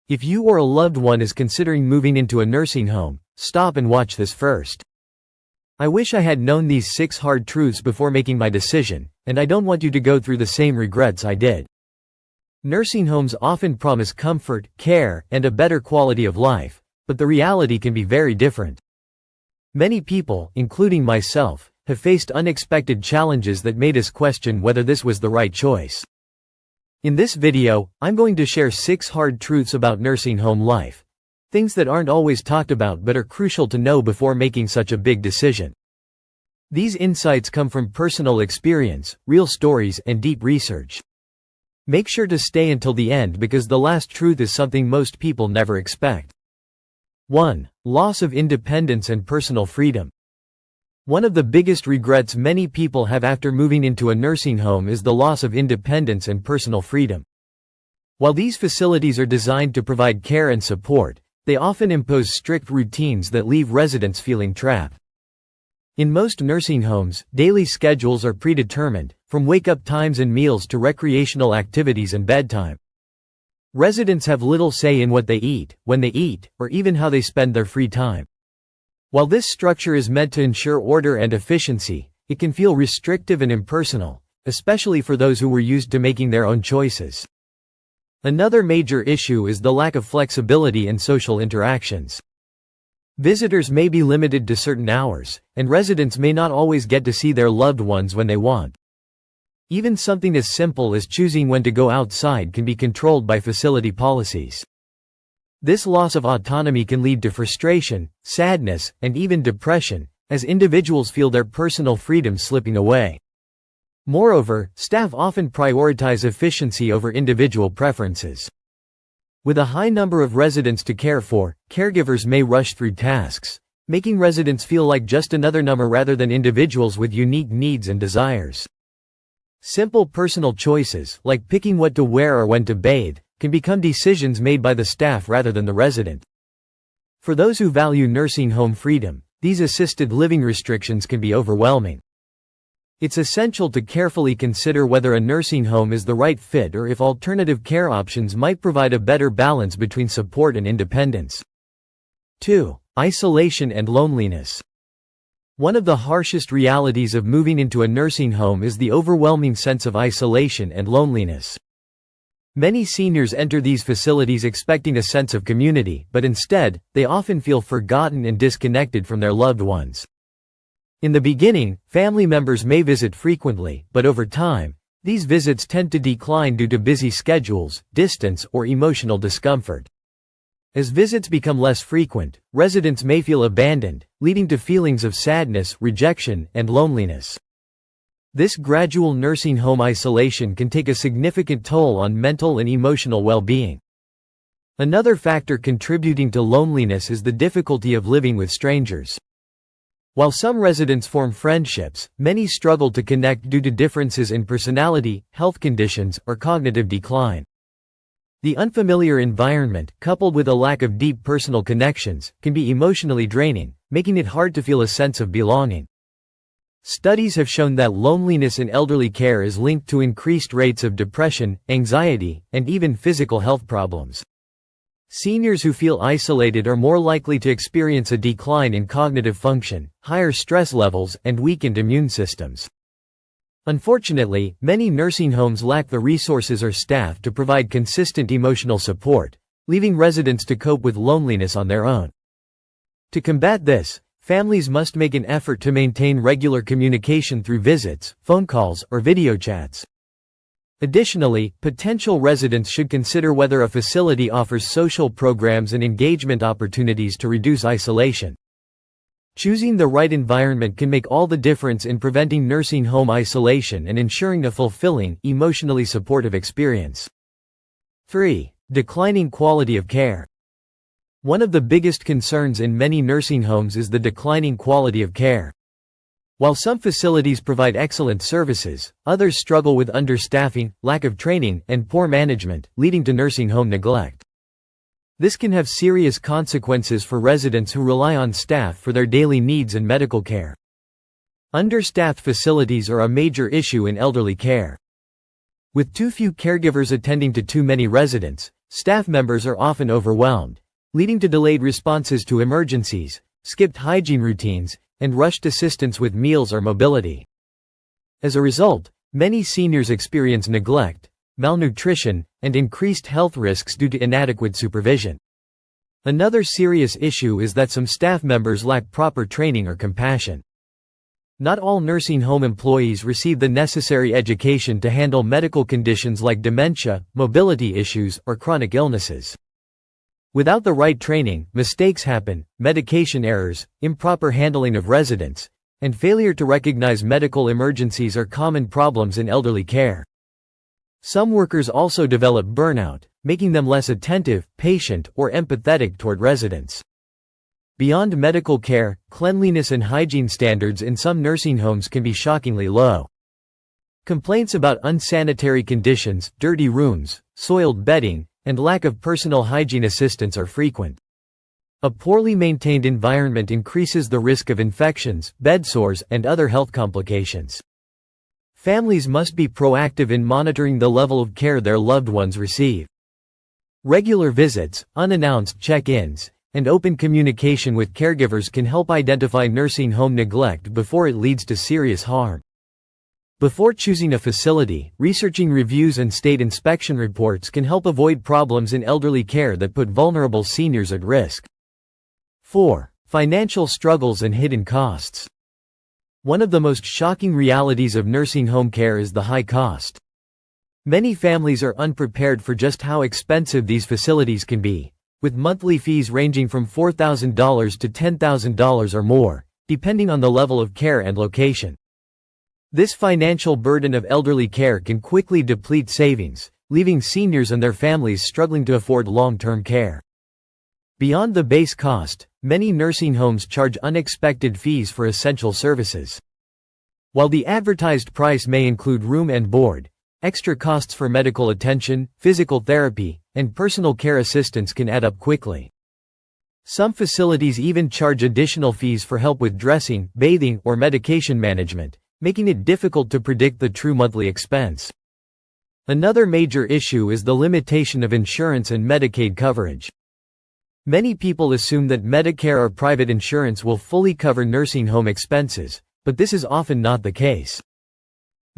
If you or a loved one is considering moving into a nursing home, stop and watch this first. I wish I had known these 6 hard truths before making my decision, and I don't want you to go through the same regrets I did. Nursing homes often promise comfort, care, and a better quality of life, but the reality can be very different. Many people, including myself, have faced unexpected challenges that made us question whether this was the right choice. In this video, I'm going to share 6 hard truths about nursing home life. Things that aren't always talked about but are crucial to know before making such a big decision. These insights come from personal experience, real stories, and deep research. Make sure to stay until the end because the last truth is something most people never expect. 1. Loss of independence and personal freedom. One of the biggest regrets many people have after moving into a nursing home is the loss of independence and personal freedom. While these facilities are designed to provide care and support, they often impose strict routines that leave residents feeling trapped. In most nursing homes, daily schedules are predetermined, from wake-up times and meals to recreational activities and bedtime. Residents have little say in what they eat, when they eat, or even how they spend their free time. While this structure is meant to ensure order and efficiency, it can feel restrictive and impersonal, especially for those who were used to making their own choices. Another major issue is the lack of flexibility and social interactions. Visitors may be limited to certain hours, and residents may not always get to see their loved ones when they want. Even something as simple as choosing when to go outside can be controlled by facility policies. This loss of autonomy can lead to frustration, sadness, and even depression, as individuals feel their personal freedom slipping away. Moreover, staff often prioritize efficiency over individual preferences. With a high number of residents to care for, caregivers may rush through tasks, making residents feel like just another number rather than individuals with unique needs and desires. Simple personal choices, like picking what to wear or when to bathe, can become decisions made by the staff rather than the resident. For those who value nursing home freedom, these assisted living restrictions can be overwhelming. It's essential to carefully consider whether a nursing home is the right fit or if alternative care options might provide a better balance between support and independence. 2. Isolation and loneliness. One of the harshest realities of moving into a nursing home is the overwhelming sense of isolation and loneliness. Many seniors enter these facilities expecting a sense of community, but instead, they often feel forgotten and disconnected from their loved ones. In the beginning, family members may visit frequently, but over time, these visits tend to decline due to busy schedules, distance, or emotional discomfort. As visits become less frequent, residents may feel abandoned, leading to feelings of sadness, rejection, and loneliness. This gradual nursing home isolation can take a significant toll on mental and emotional well-being. Another factor contributing to loneliness is the difficulty of living with strangers. While some residents form friendships, many struggle to connect due to differences in personality, health conditions, or cognitive decline. The unfamiliar environment, coupled with a lack of deep personal connections, can be emotionally draining, making it hard to feel a sense of belonging. Studies have shown that loneliness in elderly care is linked to increased rates of depression, anxiety, and even physical health problems. Seniors who feel isolated are more likely to experience a decline in cognitive function, higher stress levels, and weakened immune systems. Unfortunately, many nursing homes lack the resources or staff to provide consistent emotional support, leaving residents to cope with loneliness on their own. To combat this, families must make an effort to maintain regular communication through visits, phone calls, or video chats. Additionally, potential residents should consider whether a facility offers social programs and engagement opportunities to reduce isolation. Choosing the right environment can make all the difference in preventing nursing home isolation and ensuring a fulfilling, emotionally supportive experience. 3. Declining quality of care. One of the biggest concerns in many nursing homes is the declining quality of care. While some facilities provide excellent services, others struggle with understaffing, lack of training, and poor management, leading to nursing home neglect. This can have serious consequences for residents who rely on staff for their daily needs and medical care. Understaffed facilities are a major issue in elderly care. With too few caregivers attending to too many residents, Staff members are often overwhelmed, leading to delayed responses to emergencies, skipped hygiene routines, and rushed assistance with meals or mobility. As a result, many seniors experience neglect, malnutrition, and increased health risks due to inadequate supervision. Another serious issue is that some staff members lack proper training or compassion. Not all nursing home employees receive the necessary education to handle medical conditions like dementia, mobility issues, or chronic illnesses. Without the right training, mistakes happen, medication errors, improper handling of residents, and failure to recognize medical emergencies are common problems in elderly care. Some workers also develop burnout, making them less attentive, patient, or empathetic toward residents. Beyond medical care, cleanliness and hygiene standards in some nursing homes can be shockingly low. Complaints about unsanitary conditions, dirty rooms, soiled bedding, and lack of personal hygiene assistance are frequent. A poorly maintained environment increases the risk of infections, bed sores, and other health complications. Families must be proactive in monitoring the level of care their loved ones receive. Regular visits, unannounced check-ins, and open communication with caregivers can help identify nursing home neglect before it leads to serious harm. Before choosing a facility, researching reviews and state inspection reports can help avoid problems in elderly care that put vulnerable seniors at risk. 4. Financial struggles and hidden costs. One of the most shocking realities of nursing home care is the high cost. Many families are unprepared for just how expensive these facilities can be, with monthly fees ranging from $4,000 to $10,000 or more, depending on the level of care and location. This financial burden of elderly care can quickly deplete savings, leaving seniors and their families struggling to afford long-term care. Beyond the base cost, many nursing homes charge unexpected fees for essential services. While the advertised price may include room and board, extra costs for medical attention, physical therapy, and personal care assistance can add up quickly. Some facilities even charge additional fees for help with dressing, bathing, or medication management, making it difficult to predict the true monthly expense. Another major issue is the limitation of insurance and Medicaid coverage. Many people assume that Medicare or private insurance will fully cover nursing home expenses, but this is often not the case.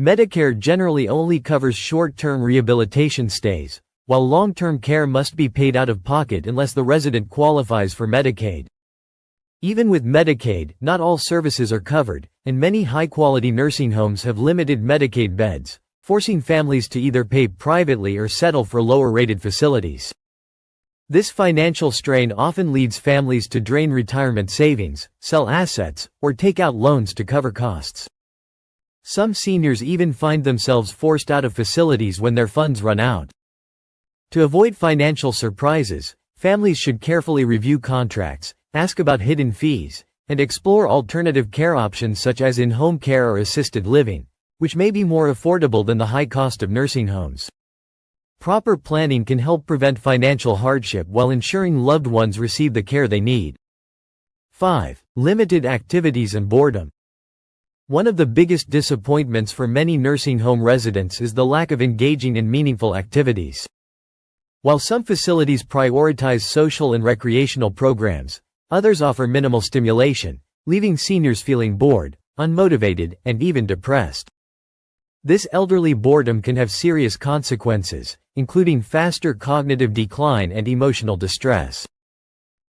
Medicare generally only covers short-term rehabilitation stays, while long-term care must be paid out of pocket unless the resident qualifies for Medicaid. Even with Medicaid, not all services are covered, and many high-quality nursing homes have limited Medicaid beds, forcing families to either pay privately or settle for lower-rated facilities. This financial strain often leads families to drain retirement savings, sell assets, or take out loans to cover costs. Some seniors even find themselves forced out of facilities when their funds run out. To avoid financial surprises, families should carefully review contracts, ask about hidden fees, and explore alternative care options such as in-home care or assisted living, which may be more affordable than the high cost of nursing homes. Proper planning can help prevent financial hardship while ensuring loved ones receive the care they need. 5. Limited activities and boredom. One of the biggest disappointments for many nursing home residents is the lack of engaging in meaningful activities. While some facilities prioritize social and recreational programs, others offer minimal stimulation, leaving seniors feeling bored, unmotivated, and even depressed. This elderly boredom can have serious consequences, including faster cognitive decline and emotional distress.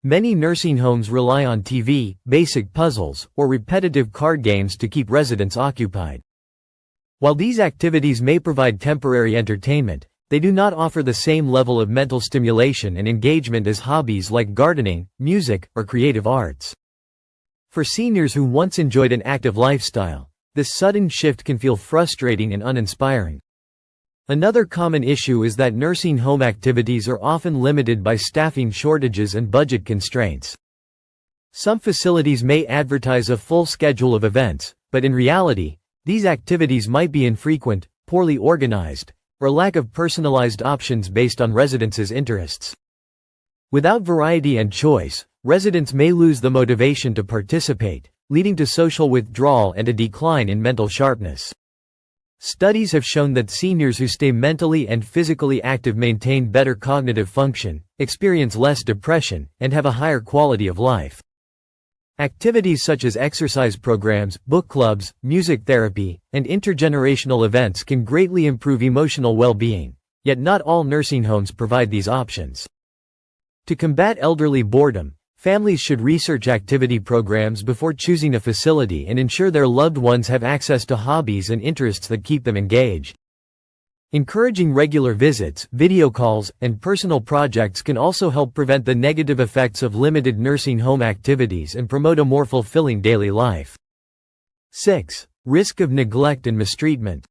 Many nursing homes rely on TV, basic puzzles, or repetitive card games to keep residents occupied. While these activities may provide temporary entertainment, they do not offer the same level of mental stimulation and engagement as hobbies like gardening, music, or creative arts. For seniors who once enjoyed an active lifestyle, this sudden shift can feel frustrating and uninspiring. Another common issue is that nursing home activities are often limited by staffing shortages and budget constraints. Some facilities may advertise a full schedule of events, but in reality, these activities might be infrequent, poorly organized, or lack of personalized options based on residents' interests. Without variety and choice, residents may lose the motivation to participate, leading to social withdrawal and a decline in mental sharpness. Studies have shown that seniors who stay mentally and physically active maintain better cognitive function, experience less depression, and have a higher quality of life. Activities such as exercise programs, book clubs, music therapy, and intergenerational events can greatly improve emotional well-being, yet not all nursing homes provide these options. To combat elderly boredom, families should research activity programs before choosing a facility and ensure their loved ones have access to hobbies and interests that keep them engaged. Encouraging regular visits, video calls, and personal projects can also help prevent the negative effects of limited nursing home activities and promote a more fulfilling daily life. 6. Risk of neglect and mistreatment.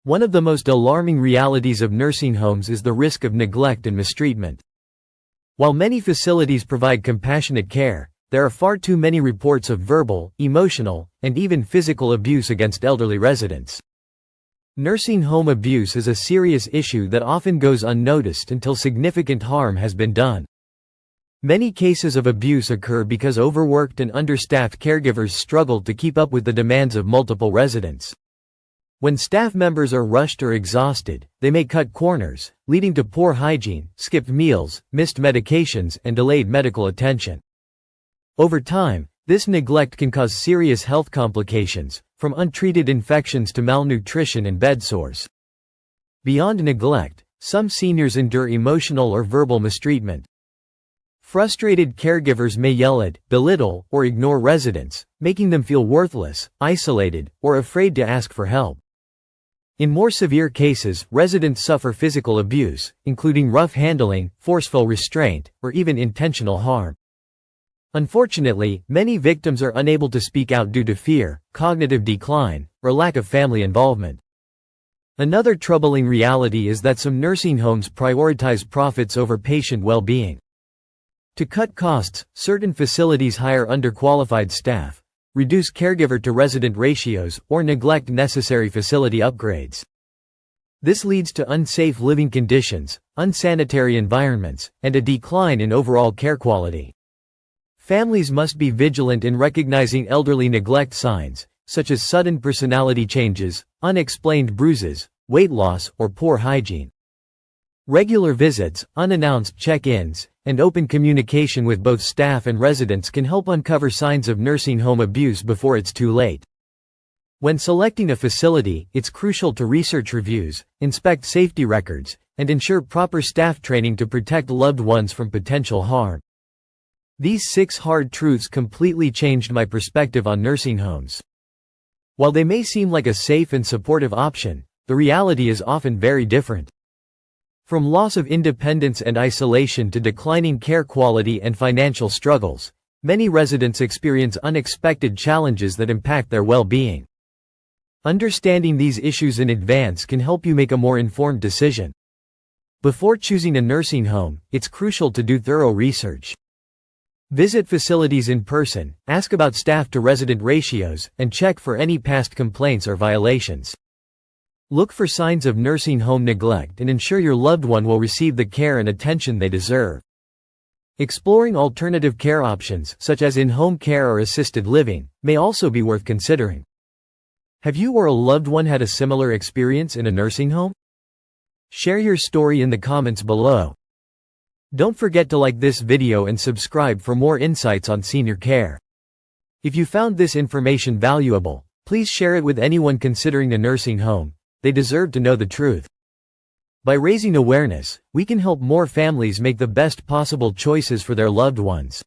One of the most alarming realities of nursing homes is the risk of neglect and mistreatment. While many facilities provide compassionate care, there are far too many reports of verbal, emotional, and even physical abuse against elderly residents. Nursing home abuse is a serious issue that often goes unnoticed until significant harm has been done. Many cases of abuse occur because overworked and understaffed caregivers struggle to keep up with the demands of multiple residents. When staff members are rushed or exhausted, they may cut corners, leading to poor hygiene, skipped meals, missed medications, and delayed medical attention. Over time, this neglect can cause serious health complications, from untreated infections to malnutrition and bed sores. Beyond neglect, some seniors endure emotional or verbal mistreatment. Frustrated caregivers may yell at, belittle, or ignore residents, making them feel worthless, isolated, or afraid to ask for help. In more severe cases, residents suffer physical abuse, including rough handling, forceful restraint, or even intentional harm. Unfortunately, many victims are unable to speak out due to fear, cognitive decline, or lack of family involvement. Another troubling reality is that some nursing homes prioritize profits over patient well-being. To cut costs, certain facilities hire underqualified staff, reduce caregiver-to-resident ratios, or neglect necessary facility upgrades. This leads to unsafe living conditions, unsanitary environments, and a decline in overall care quality. Families must be vigilant in recognizing elderly neglect signs, such as sudden personality changes, unexplained bruises, weight loss, or poor hygiene. Regular visits, unannounced check-ins, and open communication with both staff and residents can help uncover signs of nursing home abuse before it's too late. When selecting a facility, it's crucial to research reviews, inspect safety records, and ensure proper staff training to protect loved ones from potential harm. These 6 hard truths completely changed my perspective on nursing homes. While they may seem like a safe and supportive option, the reality is often very different. From loss of independence and isolation to declining care quality and financial struggles, many residents experience unexpected challenges that impact their well-being. Understanding these issues in advance can help you make a more informed decision. Before choosing a nursing home, it's crucial to do thorough research. Visit facilities in person, ask about staff-to-resident ratios, and check for any past complaints or violations. Look for signs of nursing home neglect and ensure your loved one will receive the care and attention they deserve. Exploring alternative care options, such as in-home care or assisted living, may also be worth considering. Have you or a loved one had a similar experience in a nursing home? Share your story in the comments below. Don't forget to like this video and subscribe for more insights on senior care. If you found this information valuable, please share it with anyone considering a nursing home. They deserve to know the truth. By raising awareness, we can help more families make the best possible choices for their loved ones.